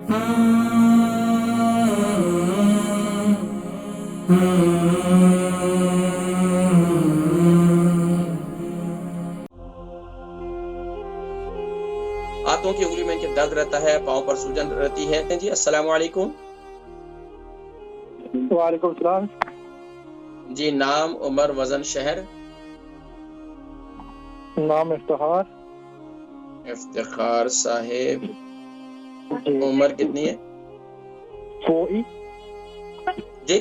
हाथों की उंगली में दर्द रहता है, पाँव पर सूजन रहती है। जी अस्सलाम वालेकुम। वालेकुम सलाम। जी नाम, उम्र, वजन, शहर? नाम इफ्तिखार। इफ्तिखार साहिब, उम्र कितनी है? 40 जी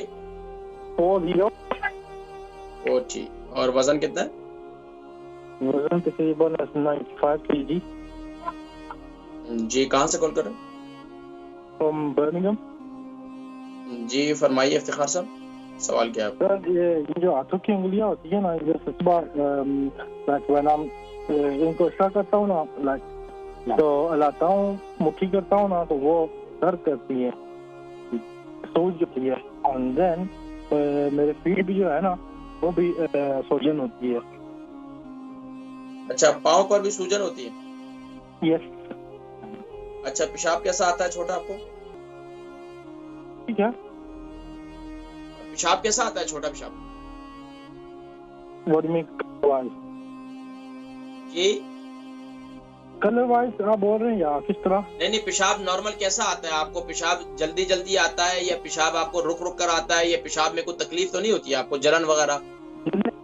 40। 40। और वजन कितना है? वजन तकरीबन 95 kg। जी कहाँ से कॉल कर रहे हैं? From Birmingham. जी फरमाइए इफ्तिखार साहब, सवाल क्या है आपका? सर ये जो हाथों की उंगलियां होती है ना, जैसे सुबह इनको स्टार्ट करता हूँ ना, तो हिलाता हूँ, मुट्ठी करता हूँ ना, तो वो दर्द करती है, सूज जाती है। एंड देन मेरे फीट भी जो है ना, वो भी सूजन होती है। अच्छा, पाँव पर भी सूजन होती है? यस। अच्छा, पेशाब कैसा आता है छोटा आपको? ठीक है। पेशाब कैसा आता है छोटा पेशाब? What do you mean wise? जी कलर वाइज आप बोल रहे हैं या किस तरह? नहीं, पेशाब नॉर्मल कैसा आता है आपको? पेशाब जल्दी जल्दी आता है या पेशाब आपको रुक रुक कर आता है, या पेशाब में कोई तकलीफ तो नहीं होती है आपको, जलन वगैरह?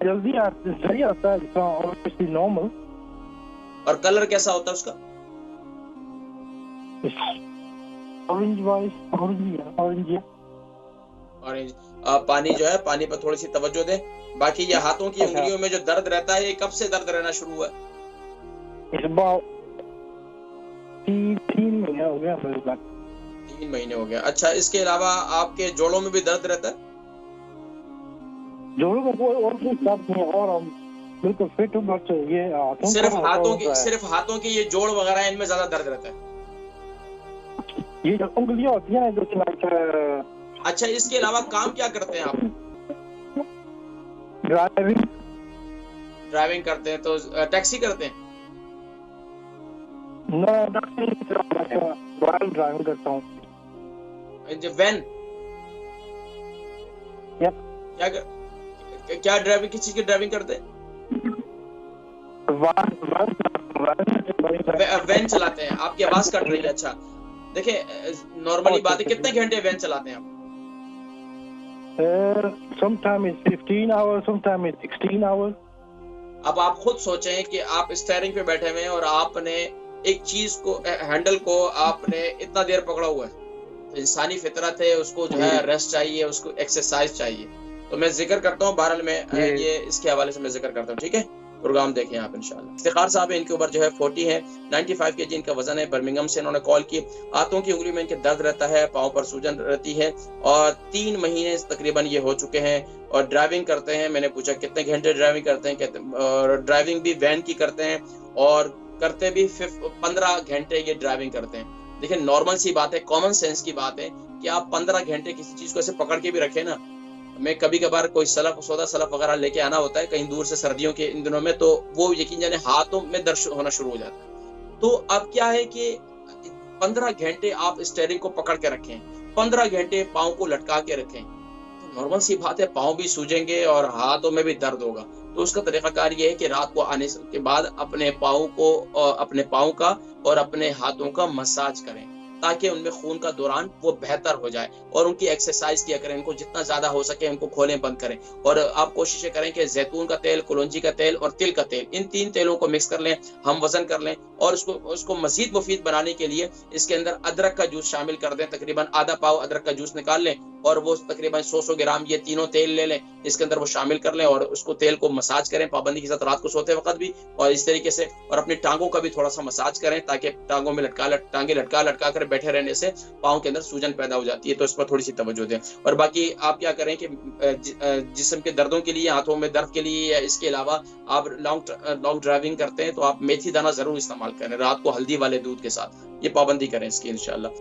जल्दी सही आता है, ऑब्वियसली नॉर्मल। और कलर कैसा होता है उसका? Orange wise, orange. ऑरेंज। पानी जो है, पानी पर थोड़ी सी तवज्जो दें। बाकी ये हाथों की उंगलियों में जो दर्द रहता है, ये कब से दर्द रहना शुरू हुआ है? इस बार 3 महीने हो गया मेरे पास। 3 महीने हो गया। अच्छा, इसके अलावा आपके जोड़ों में भी दर्द रहता है? जोड़ों में कोई और कुछ दर्द नहीं है, और हम बिल्कुल फिट हूँ, बट ये सिर्फ हाथों की ये जोड़ वगैरह, इनमें ज्यादा दर्द रहता है? ये जो उंगलियां होती है जो अच्छा, इसके अलावा काम क्या करते हैं आप? ड्राइविंग करते हैं, तो टैक्सी करते हैं? ड्राइविंग करता हूँ। वैन? यप। क्या ड्राइविंग, किस चीज की ड्राइविंग करते हैं? वैन चलाते हैं। आपकी आवाज कट रही है। अच्छा देखिए, नॉर्मली बात है, कितने घंटे वैन चलाते हैं आप? Sometimes it's 15 hours, sometimes it's 16 hours. अब आप खुद सोचें कि आप स्टीयरिंग पे बैठे हुए हैं और आपने एक चीज को, हैंडल को आपने इतना देर पकड़ा हुआ है, तो इंसानी फितरत है, उसको जो है रेस्ट चाहिए, उसको एक्सरसाइज चाहिए। तो मैं जिक्र करता हूँ, बहरहाल में ये इसके हवाले से मैं जिक्र करता हूँ, ठीक है? प्रोग्राम देखें आप इंशाल्लाह। इफ्तिखार साहब है, इनकी उम्र जो है 40 है, 95 kg इनका वजन है। बर्मिंघम से इन्होंने कॉल की। हाथों की उंगली में इनके दर्द रहता है, पाँव पर सूजन रहती है, और 3 महीने तकरीबन ये हो चुके हैं। और ड्राइविंग करते हैं। मैंने पूछा कितने घंटे ड्राइविंग करते हैं, कहते और ड्राइविंग भी वैन की करते हैं, और करते भी 15 घंटे ये ड्राइविंग करते हैं। देखिए, नॉर्मल सी बात है, कॉमन सेंस की बात है कि आप 15 घंटे किसी चीज को ऐसे पकड़ के भी रखें ना। मैं कभी कभार कोई सौदा सलफ वगैरह लेके आना होता है कहीं दूर से, सर्दियों के इन दिनों में, तो वो यकीन जाने हाथों में दर्द होना शुरू हो जाता है। तो अब क्या है कि 15 घंटे आप स्टीयरिंग को पकड़ के रखें, 15 घंटे पाँव को लटका के रखें, तो नॉर्मल सी बात है, पाँव भी सूजेंगे और हाथों में भी दर्द होगा। तो उसका तरीकाकार ये है कि रात को आने के बाद अपने पाँव का और अपने हाथों का मसाज करें, ताकि उनमें खून का दौरान वो बेहतर हो जाए, और उनकी एक्सरसाइज किया करें। उनको जितना ज्यादा हो सके उनको खोलें बंद करें, और आप कोशिश करें कि जैतून का तेल, कुलौंजी का तेल और तिल का तेल, इन 3 तेलों को मिक्स कर लें, हम वजन कर लें, और उसको मजीद मुफीद बनाने के लिए इसके अंदर अदरक का जूस शामिल कर दें। तकरीबन आधा पाव अदरक का जूस निकाल लें, और वो तकरीबन 100 ग्राम ये तीनों तेल ले लें, इसके अंदर वो शामिल कर लें, और उसको तेल को मसाज करें पाबंदी के साथ, रात को सोते वक्त भी, और इस तरीके से। और अपनी टांगों का भी थोड़ा सा मसाज करें, ताकि टांगों में टांगे लटका कर बैठे रहने से पाँव के अंदर सूजन पैदा हो जाती है। तो इस पर थोड़ी सी तवज्जो दें। और बाकी आप क्या करें कि जिस्म के दर्दों के लिए, हाथों में दर्द के लिए, या इसके अलावा आप लॉन्ग ड्राइविंग करते हैं, तो आप मेथी दाना जरूर इस्तेमाल करें रात को हल्दी वाले दूध के साथ। ये पाबंदी करें इसकी इंशाल्लाह।